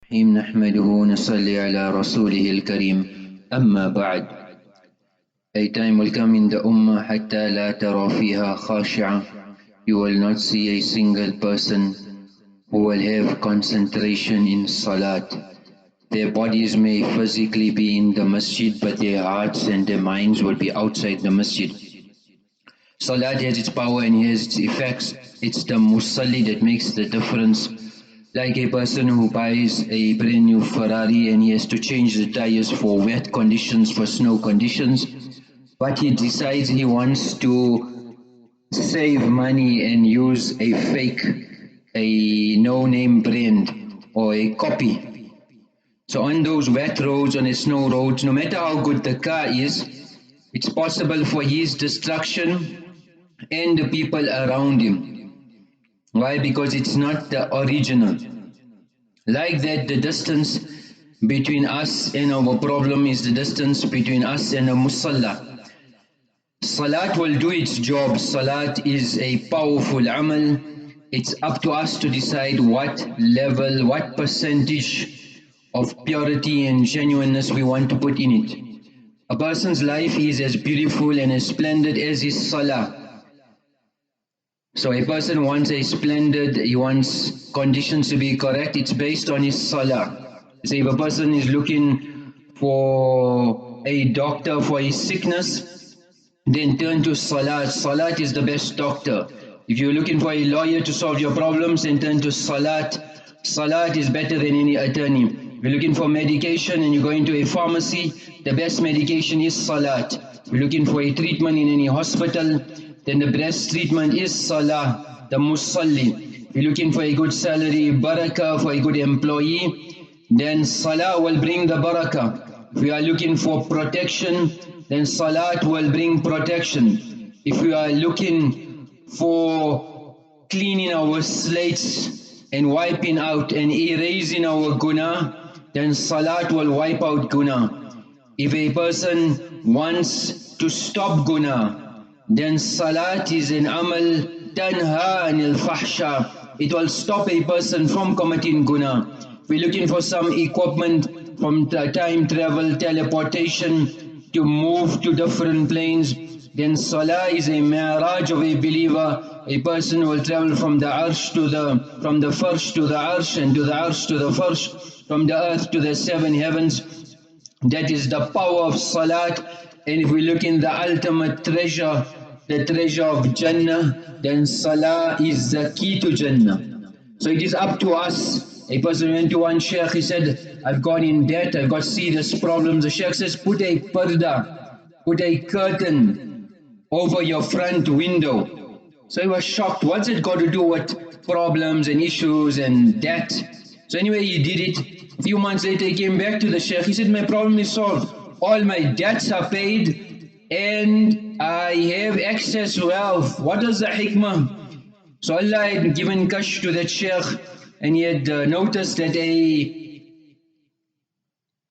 الرحيم نحمده ونصلي على رسوله الكريم أما بعد. A time will come in the Ummah حتى لا ترى فيها خاشعة. You will not see a single person who will have concentration in Salat. Their bodies may physically be in the masjid, but their hearts and their minds will be outside the masjid. Salat has its power and has its effects. It's the musalli that makes the difference. Like a person who buys a brand new Ferrari and he has to change the tires for wet conditions, for snow conditions, but he decides he wants to save money and use a fake, a no-name brand or a copy. So on those wet roads, on the snow roads, no matter how good the car is, it's possible for his destruction and the people around him. Why? Because it's not the original. Like that, the distance between us and our problem is the distance between us and a musalla. Salat will do its job. Salat is a powerful amal. It's up to us to decide what level, what percentage of purity and genuineness we want to put in it. A person's life is as beautiful and as splendid as his salah. So a person wants a splendid, he wants conditions to be correct, it's based on his salah. So if a person is looking for a doctor for his sickness, then turn to salat. Salat is the best doctor. If you're looking for a lawyer to solve your problems, then turn to salat. Salat is better than any attorney. If you're looking for medication and you're going to a pharmacy, the best medication is salat. If you're looking for a treatment in any hospital, then the best treatment is salah, the musalli. If you're looking for a good salary, barakah, for a good employee, then salah will bring the barakah. If you are looking for protection, then salat will bring protection. If we are looking for cleaning our slates and wiping out and erasing our guna, then salat will wipe out guna. If a person wants to stop guna, then salat is an amal tanha anil fahsha. It will stop a person from committing guna. If we're looking for some equipment from time travel, teleportation, to move to different planes, then salah is a mi'raj of a believer. A person will travel from the arsh to from the firsh to the arsh, and to the arsh to the firsh, from the earth to the seven heavens. That is the power of salat. And if we look in the ultimate treasure, the treasure of Jannah, then salah is the key to Jannah. So it is up to us. A person went to one sheikh, he said, I've gone in debt, I've got serious problems. The sheikh says, put a parda, put a curtain over your front window. So he was shocked. What's it got to do with problems and issues and debt? So anyway, he did it. A few months later, he came back to the sheikh. He said, my problem is solved. All my debts are paid and I have excess wealth. What is the hikmah? So Allah had given kash to that sheikh, and he had noticed that a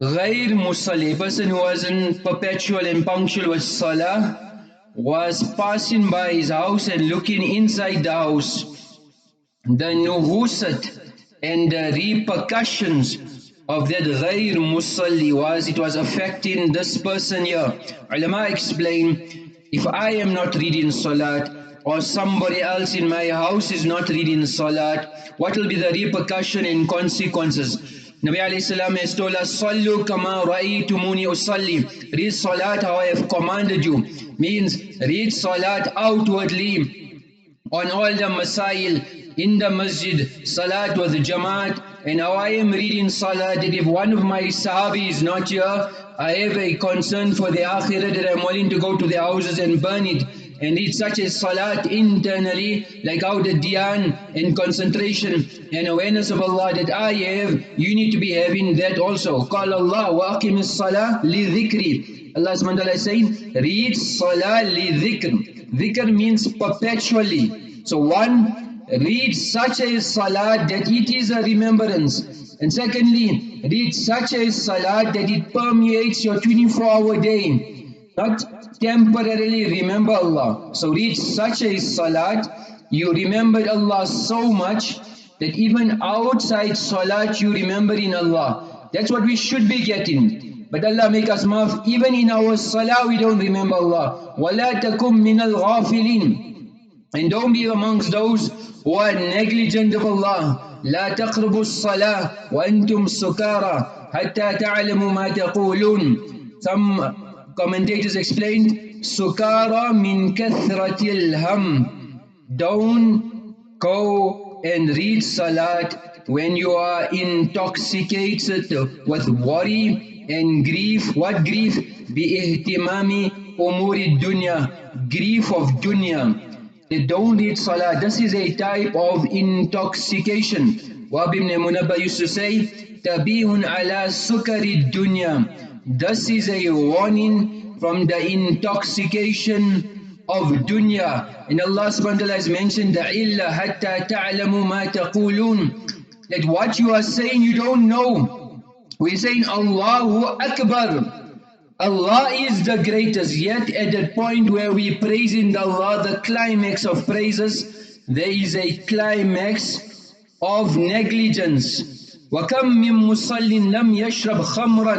ghair musalli, a person who wasn't perpetual and punctual with salah, was passing by his house and looking inside the house. The nuhusat and the repercussions of that ghair musalli it was affecting this person here. Ulama explain, if I am not reading salat, or somebody else in my house is not reading salat, what will be the repercussion and consequences? Nabi alayhi salam has told us, Sallu kama ra'aytumuni usalli. Read salat how I have commanded you. Means read salat outwardly on all the masail in the masjid, salat with jamaat. And now I am reading salat, that if one of my sahabi is not here, I have a concern for the akhirah, that I am willing to go to their houses and burn it, and read such a salat internally, like how the dhyan and concentration and awareness of Allah that I have, you need to be having that also. Qala Allah wa aqim as-salah li dhikri. Allah subhanahu wa ta'ala is saying, read salah li dhikr. Dhikr means perpetually. So one, read such a salat that it is a remembrance. And secondly, read such a salat that it permeates your 24-hour day. Not temporarily remember Allah. So read such a salat, you remember Allah so much that even outside salat you remembering Allah. That's what we should be getting. But Allah make us maaf, even in our salah we don't remember Allah. وَلَا تَكُمْ مِنَ الْغَافِلِينَ. And don't be amongst those who are negligent of Allah. لَا تَقْرَبُوا الصَّلَاةَ وَأَنْتُمْ سُكَارَى حَتَّى تَعْلَمُوا مَا تَقُولُونَ. Some commentators explained, Sukara min kathratil ham. Don't go and read salat when you are intoxicated with worry and grief. What grief? Bi-ihtimami umuri dunya. Grief of dunya. They don't read salah. This is a type of intoxication. Wahb ibn Munabbah used to say, Tabihun ala sukari dunya. This is a warning from the intoxication of dunya. And Allah subhanahu wa ta'ala has mentioned the illa hatta ta'lamu ma taqulun. That what you are saying you don't know. We're saying Allahu Akbar. Allah is the greatest, yet at that point where we praise in Allah, the climax of praises, there is a climax of negligence. وَكَمْ مِن مُصَلٍّ لَمْ يَشْرَبْ خَمْرًا.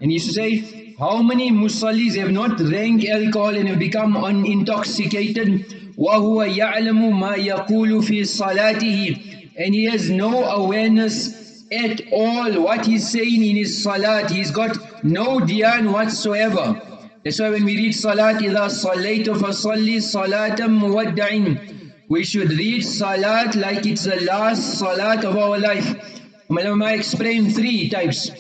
And he used to say, how many musallis have not drank alcohol and have become intoxicated? وَهُوَ يَعْلَمُ مَا يَقُولُ فِي صَلَاتِهِ. And he has no awareness at all what he's saying in his salat. He's got no dhyan whatsoever. That's why when we read salat, إِذَا صَلَّيْتَ فَصَلِّ صَلَاةً مُوَدَّعٍ. We should read salat like it's the last salat of our life. Ulama explain three types.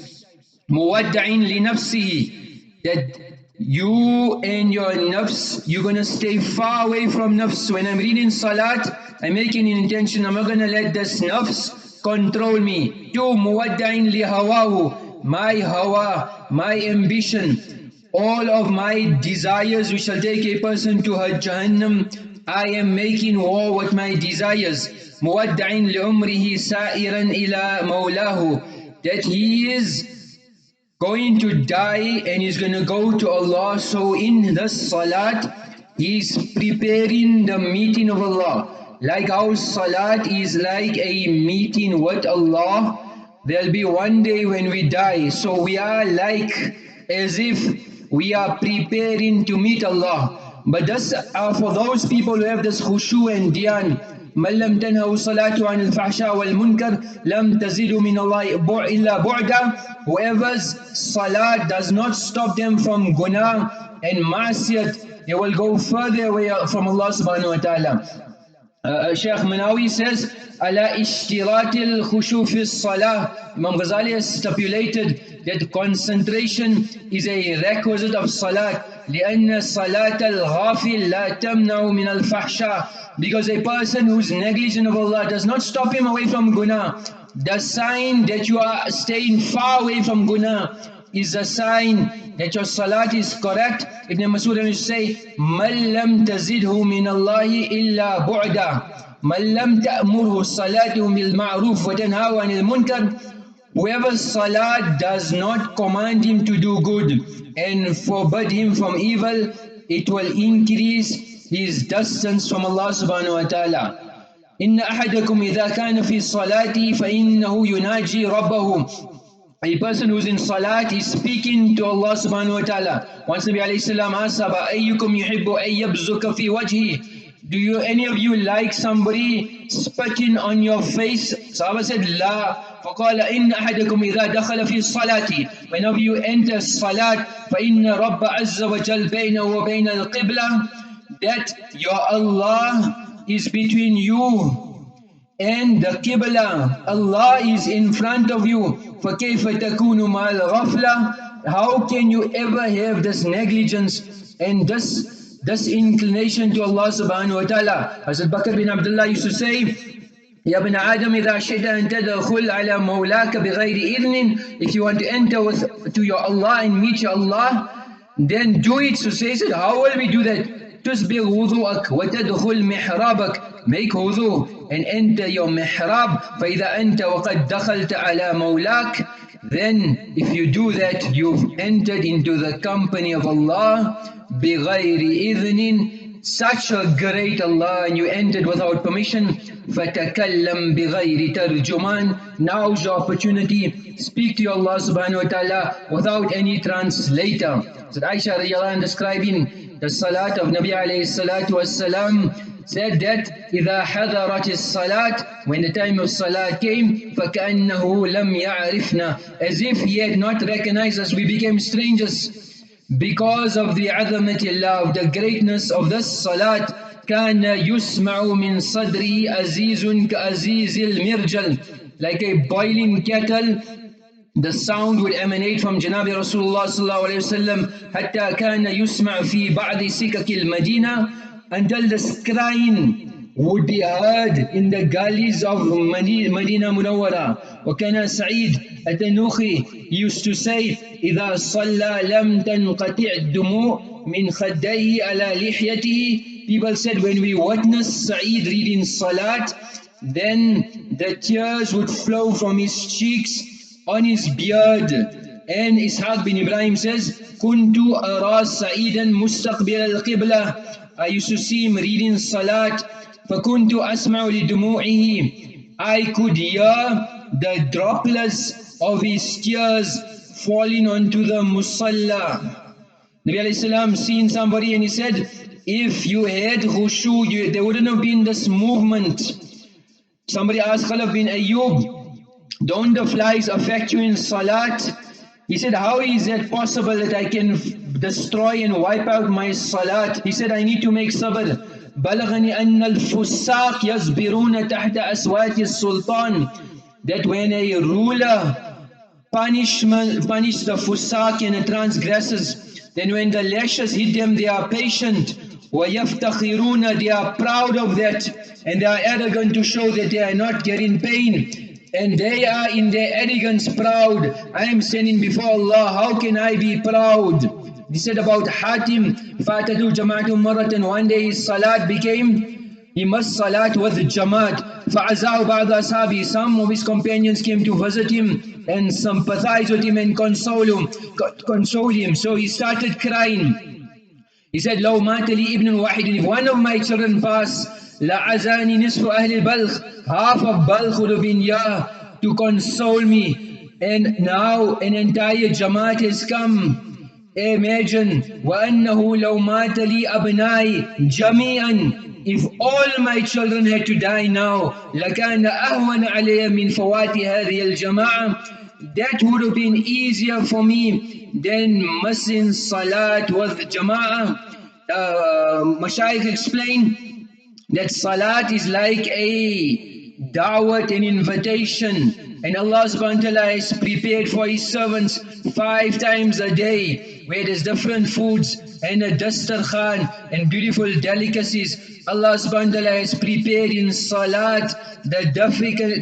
مُوَدَّعٍ لِنَفْسِهِ. That you and your nafs, you're going to stay far away from nafs. When I'm reading salat, I'm making an intention, I'm not going to let this nafs control me. Two, muwadda'in li hawahu. My hawa, my ambition, all of my desires which shall take a person to her Jahannam, I am making war with my desires. Muwadda'in li umrihi sa'iran ila mawlahu. That he is going to die and he's going to go to Allah. So in the salat, he's preparing the meeting of Allah. Like how salat is like a meeting with Allah, there'll be one day when we die. So we are like as if we are preparing to meet Allah. But this for those people who have this khushu and dhyan. مَنْ لَمْ تَنْهَوْ صَلَاتُ عَنِ الْفَحْشَاءِ وَالْمُنْكَرِ لَمْ تَزِدُوا مِنَ اللَّهِ إِلَّا بُعْدًا. Whoever's salat does not stop them from guna and ma'asiyat, they will go further away from Allah subhanahu wa ta'ala. Shaykh Manawi says, Ala ishtiratil khushu fi salah. Imam Ghazali has stipulated that concentration is a requisite of salat. لأن صلاة الغافل لا تمنع من الفحشاء. Because a person who's negligent of Allah does not stop him away from guna. The sign that you are staying far away from guna is a sign that your salat is correct. Ibn Masud used to say, مَنْ لَمْ تَزِدْهُ مِنَ اللَّهِ إِلَّا بُعْدًا مَنْ لَمْ تَأْمُرْهُ صَلَاتُهُ بِالْمَعْرُوفِ وَتَنْهَاهُ عَنِ الْمُنْكَرِ. Whoever's salat does not command him to do good and forbid him from evil, it will increase his distance from Allah subhanahu wa ta'ala. إِنَّ أَحَدَكُمْ إِذَا كَانَ فِي الصَّلَاةِ فَإِنَّهُ يُنَاجِي رَبَّهُ. A person who's in salat is speaking to Allah subhanahu wa ta'ala. Once Nabi alayhi salam asked, أَيُّكُمْ يُحِبُّ أَن يَبْزُكَ فِي وَجْهِ. Do any of you like somebody spitting on your face? Sahaba said, La. فَقَالَ إِنَّ أَحَدَكُمْ إِذَا دَخَلَ فِي الصَّلَاةِ. Whenever you enter salat, فَإِنَّ رَبَّ عَزَّ وَجَلْ بَيْنَهُ وَبَيْنَ الْقِبْلَةِ. That your Allah is between you and the Qibla. Allah is in front of you. فَكَيْفَ تَكُونُ مَعَ الْغَفْلَةِ. How can you ever have this negligence and this inclination to Allah subhanahu wa ta'ala? Hazrat Bakr bin Abdullah used to say, يا ابن آدم إذا شئت أن تدخل على مولاك بغير إذن. If you want to enter to your Allah and meet your Allah, then do it. So he said, how will we do that? تسبغ وضوءك وتدخل محرابك. Make wudu and enter your mihrab. فإذا أنت وقد دخلت على مولاك. Then if you do that, you've entered into the company of Allah بغير إذن, such a great Allah and you entered without permission. فَتَكَلَّمْ بِغَيْرِ تَرْجُمَانٍ. Now's your opportunity. Speak to your Allah subhanahu wa ta'ala without any translator. So Aisha radiallahu anha describing the salat of Nabi alayhi salatu wassalam said that إِذَا حَضَرَتِ الصَّلَاةِ, when the time of salat came, فَكَأَنَّهُ لَمْ يَعْرِفْنَا, as if he had not recognized us, we became strangers. Because of the azamatillah, of the greatness of this salat, كَانَ يُسْمَعُ مِنْ صَدْرِهِ أَزِيزٌ كَأَزِيزِ الْمِرْجَلِ. Like a boiling kettle, the sound would emanate from Janabi Rasulullah sallallahu alayhi wa sallam, حَتَّى كَانَ يُسْمَعُ فِي بَعْضِ سِكَكِ الْمَدِينَةِ, until the crying would be heard in the gullies of Medina Munawwara. وَكَانَ سَعِيد التَّنُوخِي used to say, إِذَا صَلَّى لَمْ تَنْقَطِعْ الدُّمُوعُ مِنْ خَدَّيْهِ عَلَى لِحْيَتِهِ. People said when we witnessed Sa'id reading Salat, then the tears would flow from his cheeks on his beard. And Ishaq bin Ibrahim says, كُنْتُ أَرَى سَعِيدًا مُسْتَقْبِلَ الْقِبْلَةِ. I used to see him reading Salat. فَكُنْتُ أَسْمَعُ لِدُمُوعِهِ. I could hear the droplets of his tears falling onto the musalla. Nabi alayhi salam seen somebody and he said, if you had khushu, there wouldn't have been this movement. Somebody asked Khalaf bin Ayyub, don't the flies affect you in Salat? He said, how is it possible that I can destroy and wipe out my Salat? He said, I need to make sabr. بلغني أن الفساق يصبرون تحت أصوات السلطان. That when a ruler punish the fusaq and the transgressors, then when the lashes hit them, they are patient. وَيَفْتَخِرُونَ, they are proud of that, and they are arrogant to show that they are not getting pain. And they are in their arrogance proud. I am standing before Allah, how can I be proud? He said about Hatim, فَاتَتُ جَمَعْتُ مَرَّةً, one day his salat became, he must salat with Jamaat. فَعَزَاهُ بَعْضَ أَصْحَابِهِ, some of his companions came to visit him and sympathize with him and console him. So he started crying. He said, لَوْ مَاتَ لِي إِبْنٌ وَاحِدٌ, if one of my children pass, لَعَزَانِ نِصْفُ أَهْلِ الْبَلْخِ, half of Balkh would have been here to console me. And now an entire Jamaat has come. Imagine, وَأَنَّهُ لَوْ مَاتَ لِي أَبْنَائِ جَمِيعًا, if all my children had to die now, لَكَانَ أَهْوَنَ عَلَيَّ مِنْ فَوَاتِ هَذِهِ الْجَمَاعَةِ, that would have been easier for me than missing Salat with Jama'ah. Mashayikh explain that Salat is like a da'wat, an invitation, and Allah subhanahu wa ta'ala has prepared for His servants 5 times a day, where there's different foods and a dastarkhan and beautiful delicacies. Allah subhanahu wa ta'ala has prepared in Salat the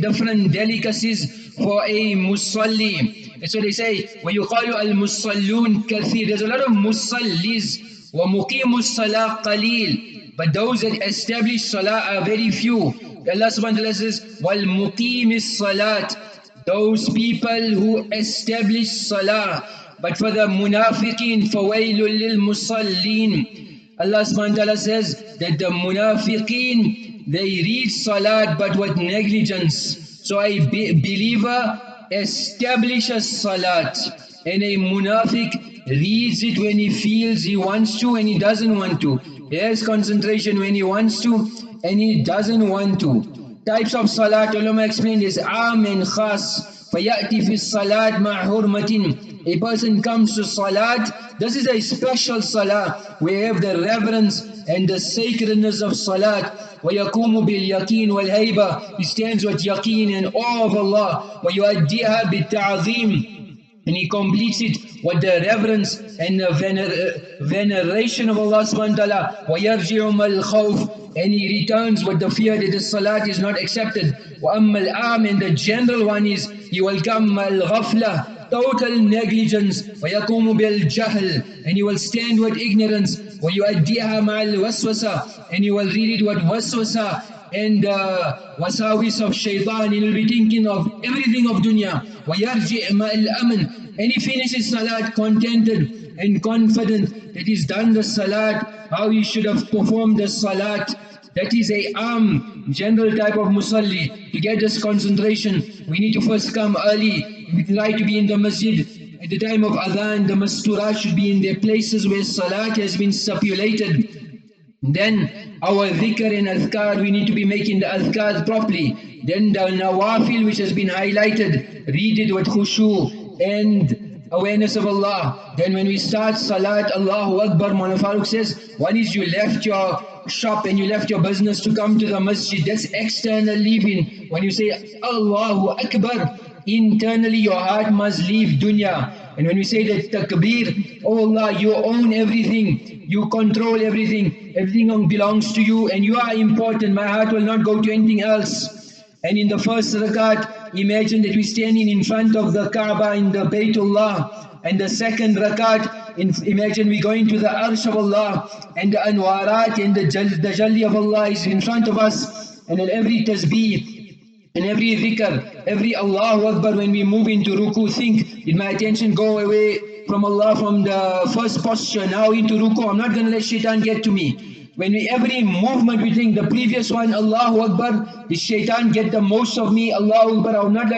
different delicacies for a musalli. And so they say, وَيُقَالُ الْمُصَلُّونَ كَثِيرٌ, there's a lot of musallis, وَمُقِيمُ الصَّلَاةِ قَلِيلٌ, but those that establish salah are very few. Allah subhanahu wa ta'ala says, وَالْمُقِيمِ الصَّلَاةِ, those people who establish salah. But for the munafiqeen, فَوَيْلٌ لِلْمُصَلِّينَ, Allah subhanahu wa ta'ala says that the munafiqeen, they read salat but with negligence. So a believer establishes salat, and a munafiq reads it when he feels he wants to and he doesn't want to. He has concentration when he wants to and he doesn't want to. Types of salat, ulama explained, is aam and khas. فَيَأْتِ فِي الصَّلَاةِ مَعْ حُرْمَةٍ, a person comes to salat, this is a special salah, we have the reverence and the sacredness of salat. وَيَقُومُ بِالْيَقِينِ وَالْهَيْبَةِ, he stands with yaqeen and awe of Allah. وَيُؤَدِّيهَا بِالتَّعْظِيمِ, and he completes it with the reverence and the veneration of Allah subhanahu wa ta'ala. وَيَرْجِعُ مَا الْخَوْفِ, and he returns with the fear that the salat is not accepted. وَأَمَّا الْعَامِ, and the general one is, he will come al-ghafla, total negligence. وَيَقُومُ بِالْجَهْلِ, and he will stand with ignorance. وَيُؤَدِّيهَا مَعَ الْوَسْوَسَةِ, and he will read it with waswasa and wasawis of shaitan. He will be thinking of everything of dunya. وَيَرْجِعْ مَا الْأَمْنِ. And he finishes salat contented and confident that he's done the salat, how he should have performed the salat. That is a general type of musalli. To get this concentration, we need to first come early. We try to be in the masjid. At the time of adhan, the masturat should be in their places where salat has been stipulated. Then our dhikr and adhkar, we need to be making the adhkar properly. Then the nawafil which has been highlighted, read it with khushu and awareness of Allah. Then when we start salat, Allahu Akbar, Mawlana Farooq says, one is you left your shop and you left your business to come to the masjid. That's external leaving. When you say Allahu Akbar, internally your heart must leave dunya. And when we say that takbir, oh Allah, you own everything, you control everything, everything belongs to you and you are important, my heart will not go to anything else. And in the first rakat, imagine that we're standing in front of the Kaaba in the Baytullah, and the second rakat, imagine we're going to the Arsh of Allah, and the Anwarat and the Jalli of Allah is in front of us, and then every tasbih, and every dhikr, every Allahu Akbar, when we move into ruku, think, did my attention go away from Allah from the first posture, now into ruku, I'm not going to let shaitan get to me. When every movement we think, the previous one, Allahu Akbar, did shaitan get the most of me? Allahu Akbar, I'm not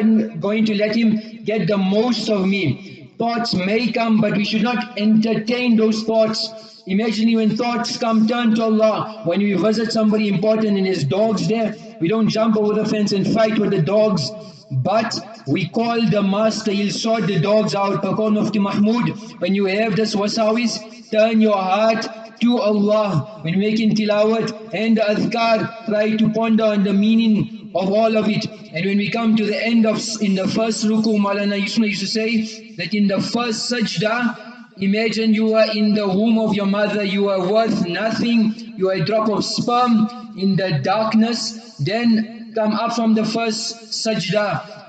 going to let him get the most of me. Thoughts may come, but we should not entertain those thoughts. Imagine when thoughts come, turn to Allah. When we visit somebody important and his dog's there, we don't jump over the fence and fight with the dogs, but we call the master, he'll sort the dogs out. Pakon Mufti Mahmud, when you have this wasawis, turn your heart to Allah. When making tilawat and the adhkar, try to ponder on the meaning of all of it. And when we come to the end of, in the first ruku, Maulana Yusuf used to say that in the first sajda, imagine you are in the womb of your mother, you are worth nothing, you are a drop of sperm in the darkness. Then come up from the first sajda,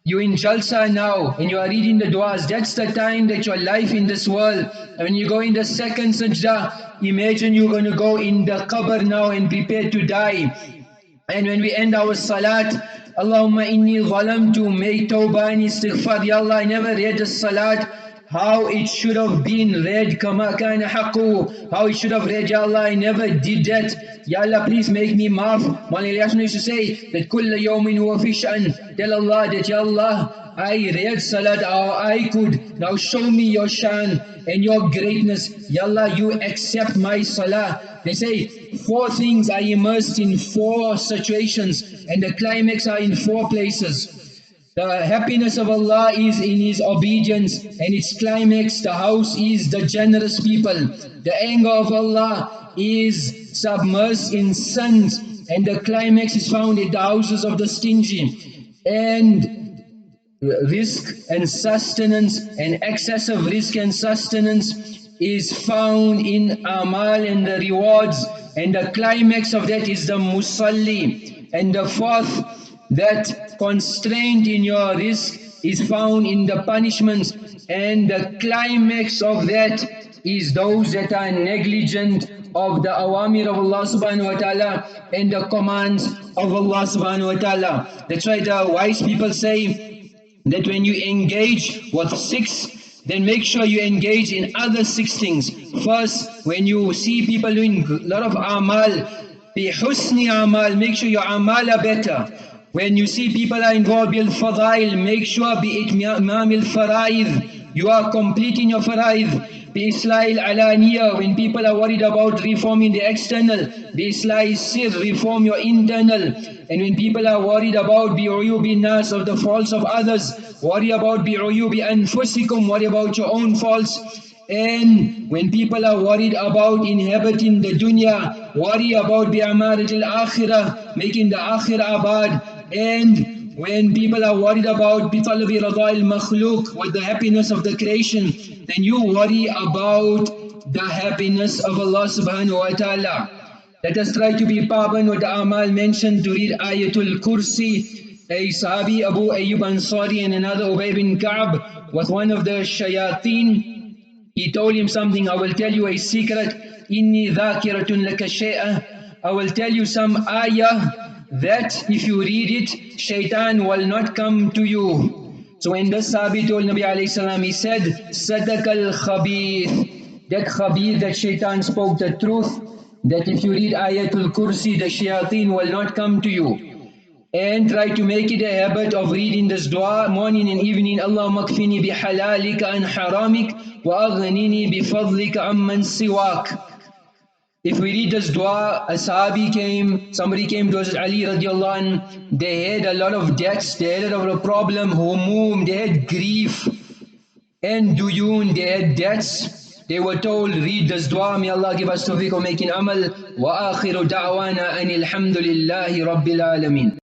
you're in Jalsa now and you are reading the du'as. That's the time that your life in this world. And when you go in the second sajda, imagine you're going to go in the qabr now and prepare to die. And when we end our salat, Allahumma inni zalamtu, may tawbah and istighfar. Ya Allah, I never read the salat how it should have been read, kama kana haqqu, how it should have read. Ya Allah, I never did that. Ya Allah, please make me maaf. Mawlana Ilyas used to say that kulla yawmin huwa fi sha'an. Tell Allah that, Ya Allah, I read salat how I could. Now show me your shan and your greatness. Ya Allah, you accept my salah. They say 4 things are immersed in 4 situations, and the climax are in 4 places. The happiness of Allah is in His obedience, and its climax, the house, is the generous people. The anger of Allah is submersed in sins, and the climax is found in the houses of the stingy. And risk and sustenance and excessive risk and sustenance is found in amal and the rewards, and the climax of that is the musalli. And the 4th, that constraint in your risk is found in the punishments, and the climax of that is those that are negligent of the awamir of Allah subhanahu wa ta'ala and the commands of Allah subhanahu wa ta'ala. That's why the wise people say that when you engage with 6, then make sure you engage in other 6 things. First, when you see people doing a lot of amal, bi husni amal, make sure your amal are better. When you see people are involved bil fadail, make sure bi itmam al faraid, you are completing your faraid. Bi islahil alaniya, when people are worried about reforming the external, bi islahil sir, reform your internal. And when people are worried about bi uyubi nas, of the faults of others, worry about bi uyubi anfusikum, worry about your own faults. And when people are worried about inhabiting the dunya, worry about bi amarat al-akhirah, making the akhirah abad. And when people are worried about bi talabi rada al-makhluq, with the happiness of the creation, then you worry about the happiness of Allah subhanahu wa ta'ala. Let us try to be paban with the amal mentioned, to read Ayatul Kursi. A Sahabi, Abu Ayyub Ansari, and another Ubay bin Ka'b, with one of the shayateen. He told him something. I will tell you a secret. Inni dhakiratun laka shay'a. I will tell you some ayah that if you read it, shaitan will not come to you. So when the Sahabi told Nabi alayhi salam, he said, Sadaqal khabith. That khabith, that shaitan spoke the truth, that if you read Ayatul Kursi, the shayateen will not come to you. And try to make it a habit of reading this dua morning and evening. Allahumma kfini bihalalika an haramik wa aghnini bifadlika amman siwak. If we read this dua, a sahabi came, somebody came to Hazrat Ali radiallahu anh, they had a lot of debts, they had a lot of problem, humum, they had grief, and duyun, they had debts. They were told, read this dua, may Allah give us tawfiq of making amal, wa akhiru da'wana anil hamdulillahi rabbil alameen.